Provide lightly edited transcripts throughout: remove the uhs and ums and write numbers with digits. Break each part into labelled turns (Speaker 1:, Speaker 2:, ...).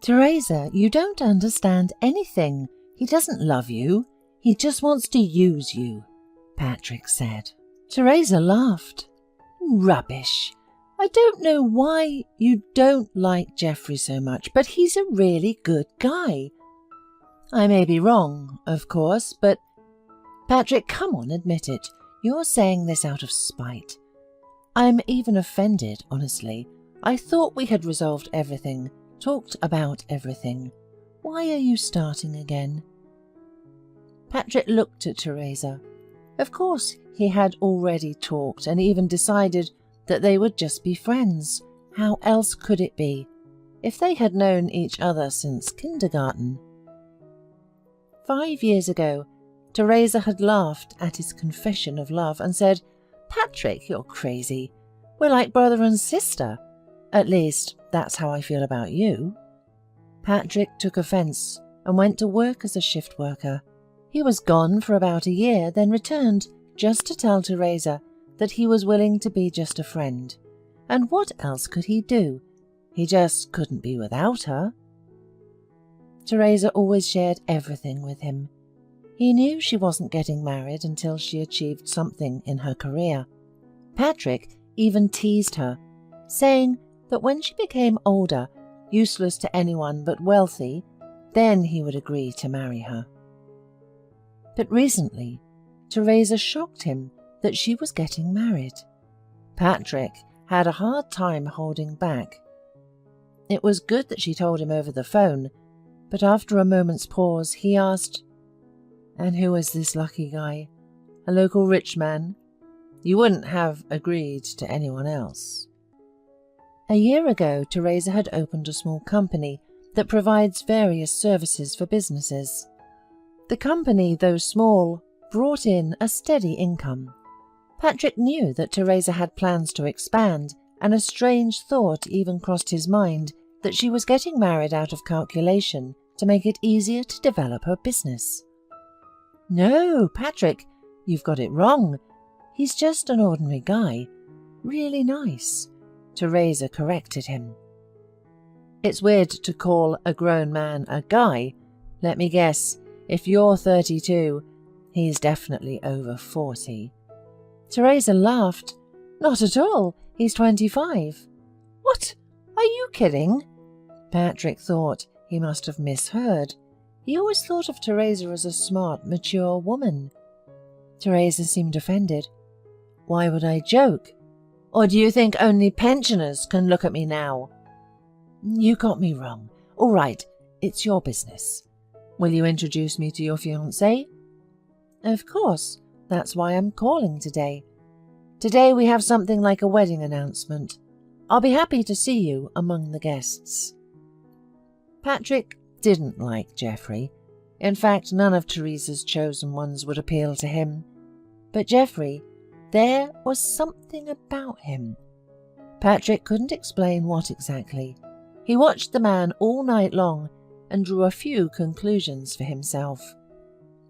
Speaker 1: Teresa, you don't understand anything. He doesn't love you. He just wants to use you, Patrick said. Teresa laughed. Rubbish. I don't know why you don't like Geoffrey so much, but he's a really good guy. I may be wrong, of course, but... Patrick, come on, admit it. You're saying this out of spite. I'm even offended, honestly. I thought we had resolved everything, talked about everything. Why are you starting again? Patrick looked at Teresa. Of course, he had already talked and even decided that they would just be friends. How else could it be, if they had known each other since kindergarten? 5 years ago, Teresa had laughed at his confession of love and said, Patrick, you're crazy. We're like brother and sister. At least, that's how I feel about you. Patrick took offence and went to work as a shift worker. He was gone for about a year, then returned just to tell Teresa that he was willing to be just a friend. And what else could he do? He just couldn't be without her. Teresa always shared everything with him. He knew she wasn't getting married until she achieved something in her career. Patrick even teased her, saying that when she became older, useless to anyone but wealthy, then he would agree to marry her. But recently, Teresa shocked him that she was getting married. Patrick had a hard time holding back. It was good that she told him over the phone, but after a moment's pause, he asked, And who is this lucky guy? A local rich man? You wouldn't have agreed to anyone else. A year ago, Teresa had opened a small company that provides various services for businesses. The company, though small, brought in a steady income. Patrick knew that Teresa had plans to expand, and a strange thought even crossed his mind that she was getting married out of calculation to make it easier to develop her business. No, Patrick, you've got it wrong. He's just an ordinary guy. Really nice, Teresa corrected him. It's weird to call a grown man a guy. Let me guess, if you're 32, he's definitely over 40. Teresa laughed. Not at all, he's 25. What? Are you kidding? Patrick thought he must have misheard. He always thought of Teresa as a smart, mature woman. Teresa seemed offended. Why would I joke? Or do you think only pensioners can look at me now? You got me wrong. All right, it's your business. Will you introduce me to your fiancé? Of course, that's why I'm calling today. Today we have something like a wedding announcement. I'll be happy to see you among the guests. Patrick didn't like Geoffrey. In fact, none of Teresa's chosen ones would appeal to him. But Geoffrey, there was something about him. Patrick couldn't explain what exactly. He watched the man all night long and drew a few conclusions for himself.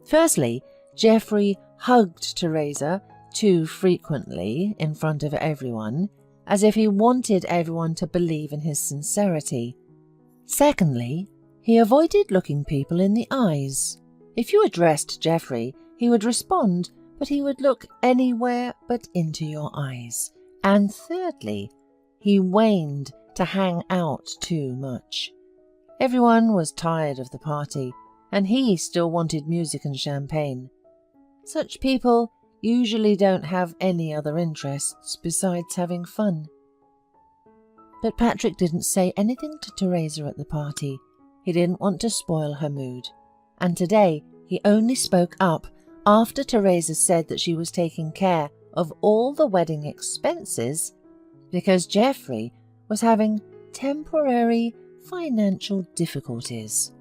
Speaker 1: Firstly, Geoffrey hugged Teresa too frequently in front of everyone, as if he wanted everyone to believe in his sincerity. Secondly, he avoided looking people in the eyes. If you addressed Geoffrey, he would respond, but he would look anywhere but into your eyes. And thirdly, he waned to hang out too much. Everyone was tired of the party, and he still wanted music and champagne. Such people usually don't have any other interests besides having fun. But Patrick didn't say anything to Teresa at the party. He didn't want to spoil her mood. And today he only spoke up after Teresa said that she was taking care of all the wedding expenses because Geoffrey was having temporary financial difficulties.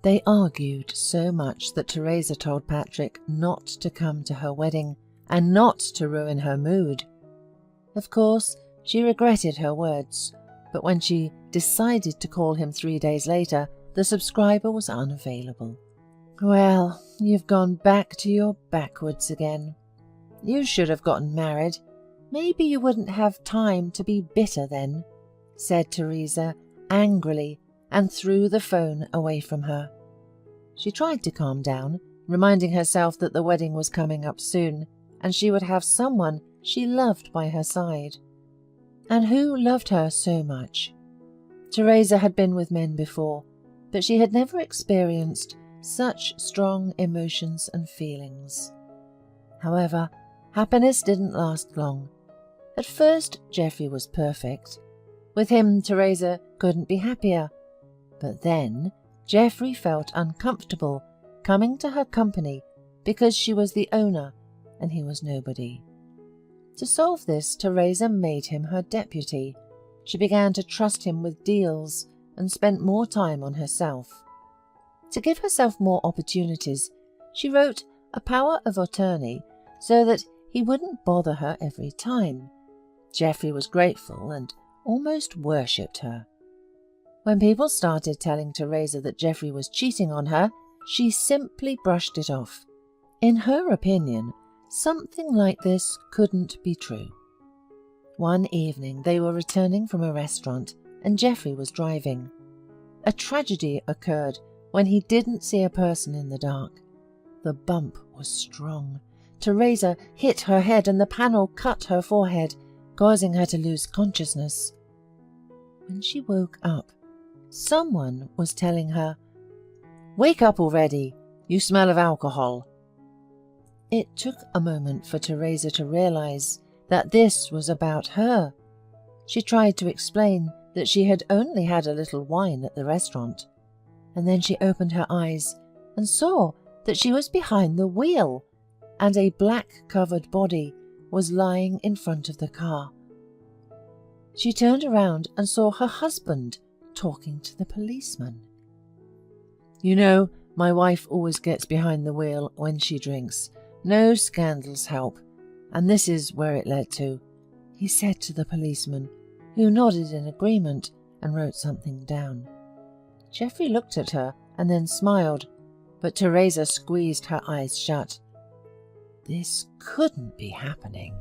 Speaker 1: They argued so much that Teresa told Patrick not to come to her wedding and not to ruin her mood. Of course, she regretted her words, but when she decided to call him 3 days later, the subscriber was unavailable. Well, you've gone back to your backwards again. You should have gotten married. Maybe you wouldn't have time to be bitter then, said Teresa angrily and threw the phone away from her. She tried to calm down, reminding herself that the wedding was coming up soon, and she would have someone she loved by her side. And who loved her so much? Teresa had been with men before, but she had never experienced such strong emotions and feelings. However, happiness didn't last long. At first, Geoffrey was perfect. With him, Teresa couldn't be happier. But then, Geoffrey felt uncomfortable coming to her company because she was the owner and he was nobody. To solve this, Teresa made him her deputy. She began to trust him with deals and spent more time on herself. To give herself more opportunities, she wrote a power of attorney so that he wouldn't bother her every time. Geoffrey was grateful and almost worshipped her. When people started telling Teresa that Geoffrey was cheating on her, she simply brushed it off. In her opinion, something like this couldn't be true. One evening they were returning from a restaurant and Geoffrey was driving. A tragedy occurred when he didn't see a person in the dark. The bump was strong. Teresa hit her head and the panel cut her forehead, causing her to lose consciousness. When she woke up, someone was telling her, "Wake up already, you smell of alcohol." It took a moment for Teresa to realize that this was about her. She tried to explain that she had only had a little wine at the restaurant, and then she opened her eyes and saw that she was behind the wheel, and a black-covered body was lying in front of the car. She turned around and saw her husband talking to the policeman. "You know, my wife always gets behind the wheel when she drinks. No scandals help, and this is where it led to," he said to the policeman, who nodded in agreement and wrote something down. Geoffrey looked at her and then smiled, but Teresa squeezed her eyes shut. This couldn't be happening.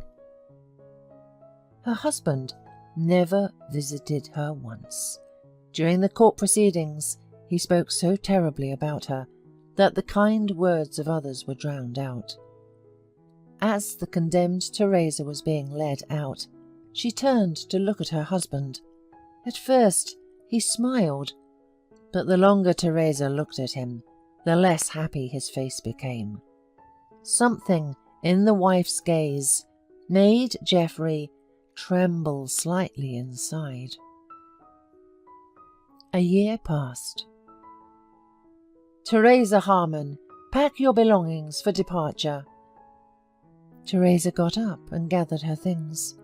Speaker 1: Her husband never visited her once. During the court proceedings, he spoke so terribly about her that the kind words of others were drowned out. As the condemned Teresa was being led out, she turned to look at her husband. At first, he smiled, but the longer Teresa looked at him, the less happy his face became. Something in the wife's gaze made Geoffrey tremble slightly inside. A year passed. "Teresa Harmon, pack your belongings for departure." Teresa got up and gathered her things.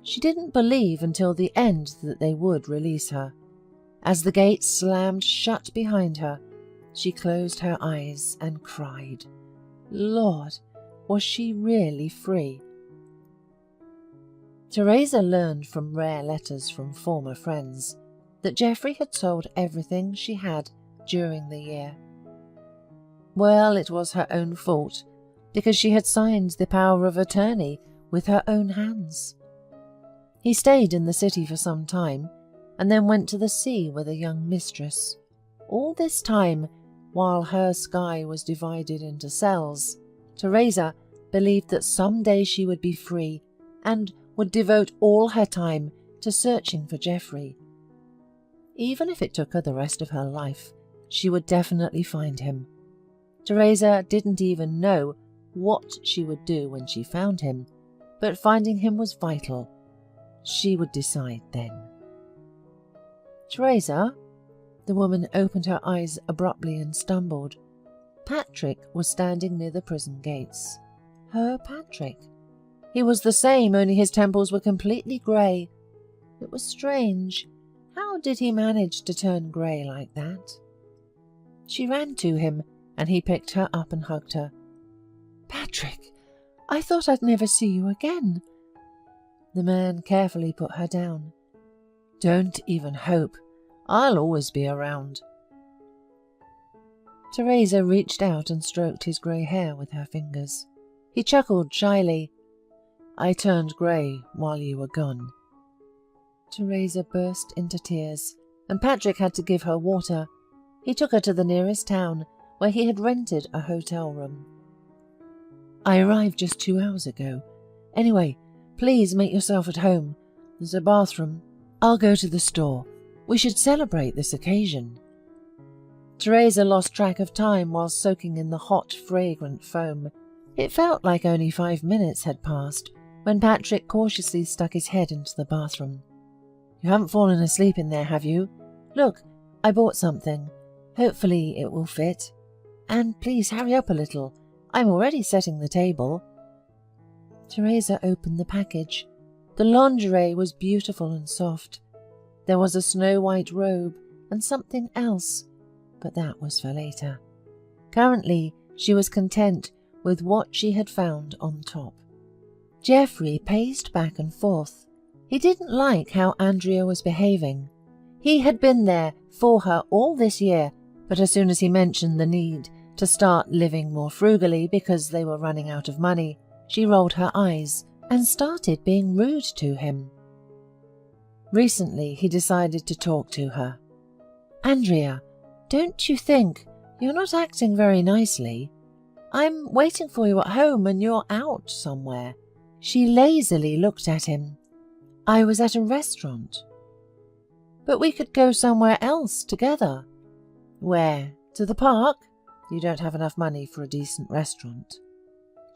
Speaker 1: She didn't believe until the end that they would release her. As the gate slammed shut behind her, she closed her eyes and cried. Lord, was she really free? Teresa learned from rare letters from former friends that Geoffrey had sold everything she had during the year. Well, it was her own fault, because she had signed the power of attorney with her own hands. He stayed in the city for some time, and then went to the sea with a young mistress. All this time, while her sky was divided into cells, Teresa believed that someday she would be free and would devote all her time to searching for Geoffrey. Even if it took her the rest of her life, she would definitely find him. Teresa didn't even know what she would do when she found him, but finding him was vital. She would decide then. "Teresa?" The woman opened her eyes abruptly and stumbled. Patrick was standing near the prison gates. Her Patrick. He was the same, only his temples were completely grey. It was strange. How did he manage to turn grey like that? She ran to him, and he picked her up and hugged her. "Patrick, I thought I'd never see you again." The man carefully put her down. "Don't even hope. I'll always be around." Teresa reached out and stroked his grey hair with her fingers. He chuckled shyly. "I turned grey while you were gone." Teresa burst into tears and Patrick had to give her water. He took her to the nearest town, where he had rented a hotel room. I arrived just 2 hours ago. Anyway, please make yourself at home. There's a bathroom. I'll go to the store. We should celebrate this occasion. Teresa lost track of time while soaking in the hot, fragrant foam. It felt like only 5 minutes had passed when Patrick cautiously stuck his head into the bathroom. You haven't fallen asleep in there, have you? Look, I bought something. Hopefully it will fit. And please hurry up a little. I'm already setting the table. Teresa opened the package. The lingerie was beautiful and soft. There was a snow-white robe and something else, but that was for later. Currently, she was content with what she had found on top. Geoffrey paced back and forth. He didn't like how Andrea was behaving. He had been there for her all this year, but as soon as he mentioned the need to start living more frugally because they were running out of money, she rolled her eyes and started being rude to him. Recently, he decided to talk to her. Andrea, don't you think you're not acting very nicely? I'm waiting for you at home and you're out somewhere. She lazily looked at him. I was at a restaurant. But we could go somewhere else together. Where? To the park? You don't have enough money for a decent restaurant.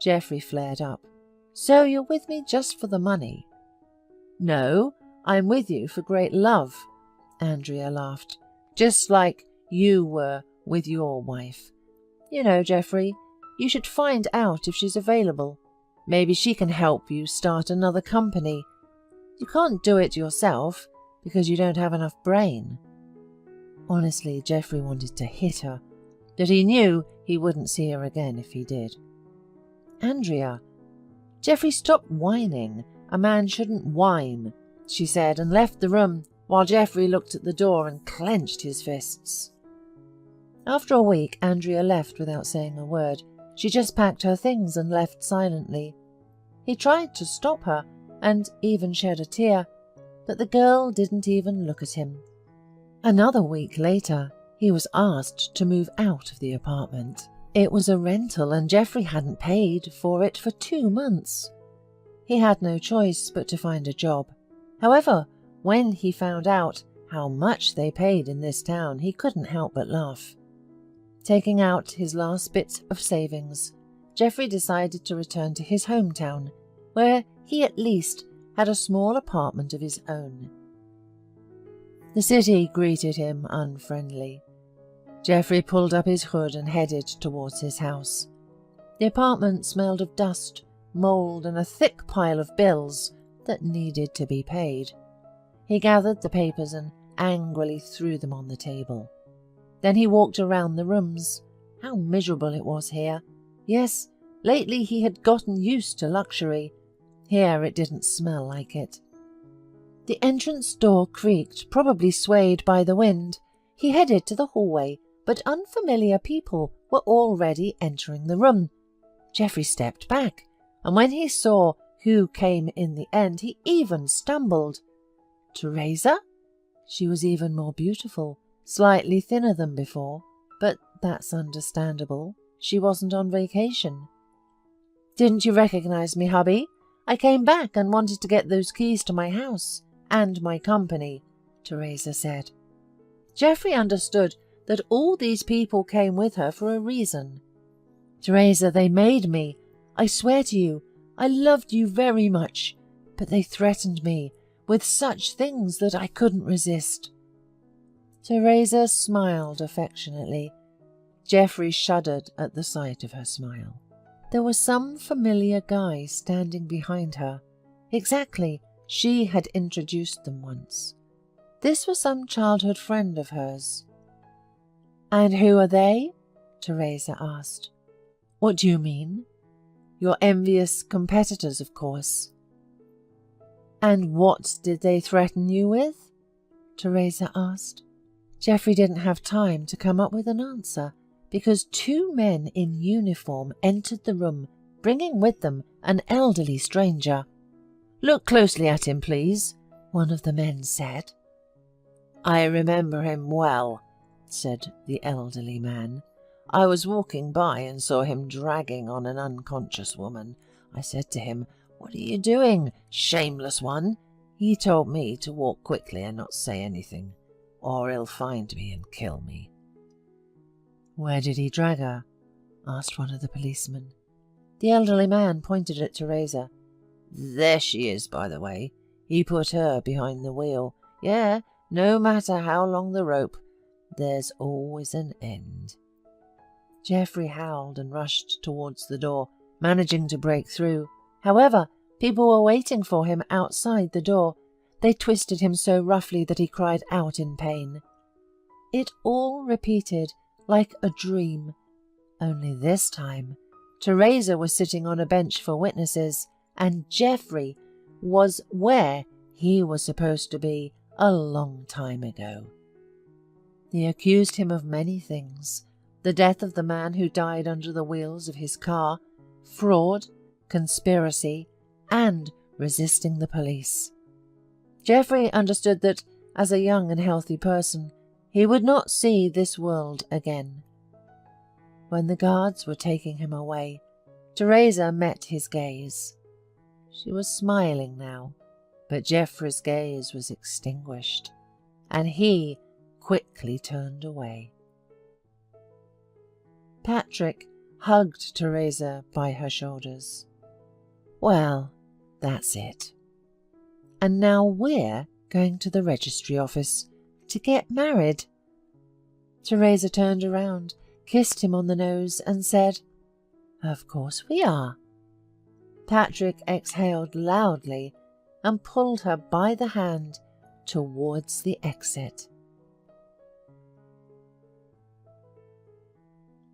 Speaker 1: Geoffrey flared up. So you're with me just for the money? No, I'm with you for great love, Andrea laughed. Just like you were with your wife. You know, Geoffrey, you should find out if she's available. Maybe she can help you start another company. You can't do it yourself because you don't have enough brain. Honestly, Geoffrey wanted to hit her, but he knew he wouldn't see her again if he did. Andrea, Geoffrey, stop whining. A man shouldn't whine, she said, and left the room while Geoffrey looked at the door and clenched his fists. After a week, Andrea left without saying a word. She just packed her things and left silently. He tried to stop her and even shed a tear, but the girl didn't even look at him. Another week later, he was asked to move out of the apartment. It was a rental and Geoffrey hadn't paid for it for 2 months. He had no choice but to find a job. However, when he found out how much they paid in this town, he couldn't help but laugh. Taking out his last bit of savings, Geoffrey decided to return to his hometown, where he at least had a small apartment of his own. The city greeted him unfriendly. Geoffrey pulled up his hood and headed towards his house. The apartment smelled of dust, mould, and a thick pile of bills that needed to be paid. He gathered the papers and angrily threw them on the table. Then he walked around the rooms. How miserable it was here. Yes, lately he had gotten used to luxury. Here it didn't smell like it. The entrance door creaked, probably swayed by the wind. He headed to the hallway, but unfamiliar people were already entering the room. Geoffrey stepped back, and when he saw who came in the end, he even stumbled. Teresa? She was even more beautiful, slightly thinner than before, but that's understandable. She wasn't on vacation. Didn't you recognize me, hubby? I came back and wanted to get those keys to my house and my company, Teresa said. Geoffrey understood that all these people came with her for a reason. Teresa, they made me. I swear to you, I loved you very much, but they threatened me with such things that I couldn't resist. Teresa smiled affectionately. Geoffrey shuddered at the sight of her smile. There was some familiar guy standing behind her. Exactly, she had introduced them once. This was some childhood friend of hers. And who are they? Teresa asked. What do you mean? Your envious competitors, of course. And what did they threaten you with? Teresa asked. Geoffrey didn't have time to come up with an answer, because 2 men in uniform entered the room, bringing with them an elderly stranger. Look closely at him, please, one of the men said. I remember him well, said the elderly man. I was walking by and saw him dragging on an unconscious woman. I said to him, "What are you doing, shameless one?" He told me to walk quickly and not say anything, or he'll find me and kill me. Where did he drag her? Asked one of the policemen. The elderly man pointed at Teresa. There she is, by the way. He put her behind the wheel. Yeah, no matter how long the rope, there's always an end. Geoffrey howled and rushed towards the door, managing to break through. However, people were waiting for him outside the door. They twisted him so roughly that he cried out in pain. It all repeated like a dream, only this time Teresa was sitting on a bench for witnesses, and Geoffrey was where he was supposed to be a long time ago. They accused him of many things: the death of the man who died under the wheels of his car, fraud, conspiracy, and resisting the police. Geoffrey understood that, as a young and healthy person, he would not see this world again. When the guards were taking him away, Teresa met his gaze. She was smiling now, but Geoffrey's gaze was extinguished, and he quickly turned away. Patrick hugged Teresa by her shoulders. Well, that's it. And now we're going to the registry office to get married. Teresa turned around, kissed him on the nose, and said, Of course we are. Patrick exhaled loudly and pulled her by the hand towards the exit.